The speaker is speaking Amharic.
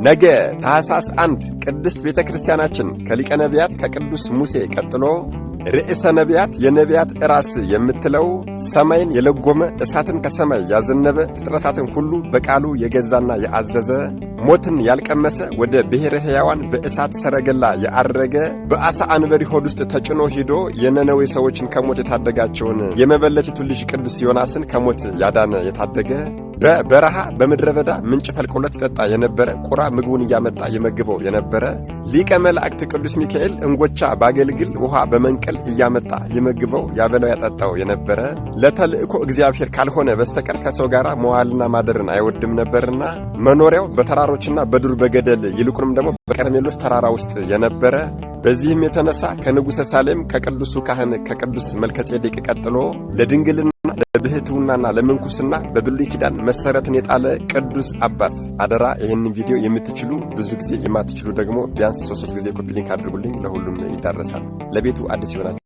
ነገ ታኅሳስ 1 ቅድስት ቤተክርስቲያናችን ከሊቀ ነቢያት ከቅዱስ ሙሴ ቀጥሎ ርዕሰ ነቢያት የነቢያት ራስ የምትለው ሰማይን የለጎመ እሳትን ከሰማይ ያዘነበ ፍጥረታትን ሁሉ በቃሉ የገዛና የአዘዘ ሞትን ያልቀመሰ ወደ ብሔረ ሕያዋን በእሳት ሰረገላ ያአረገ በአሳ አንበሪ ሆድ ውስጥ ተጭኖ ሂዶ የነነዌ ሰዎችን ከሞት የታደጋቸውን የመበለቲቱ ልጅ ቅዱስ ዮናስን ከሞት ያዳነ የታደገ በበረሃ በምድረ በዳ ምንጭ ፈልቆለት ጠጣ የነበረ ቁራ ምግቡን እያመጣ የመግበው የነበረ ሊቀ መላእክት ቅዱስ ሚካኤል እንጎቻ ባገልግል ውሃ በመንቀል እያመጣ የመግበው ያበላው ያጠጣው የነበረ ለተልእኮ እግዚአብሔር ካልሆነ በስተቀር ከሰው ጋር መዋልና ማደርን አይወድም ነበርና መኖሪያው በተራሮችና በዱር በገደል ይልቁንም ደግሞ በቀርሜሎስ ተራራ ውስጥ የነበረ በዚህም የተነሳ ከንጉሠ ሳሌም ከቅዱሱ ካህን ከቅዱስ መልከጼዴቅ ቀጥሎ ለድንግልና ለብሕትውናና ለምንኩስና በብሉይ ኪዳን መሰረትን የጣለ ቅዱስ አባት። አደራ ይህንን ቪዲዮ የምትችሉ ብዙ ጊዜ የማትችሉ ደግሞ ቢያንስ 3 ጊዜ ኮፒ ሊንክ አድርጉልኝ፣ ለሁሉም ይዳረሳል። ለቤቱ አዲስ ይሆናል።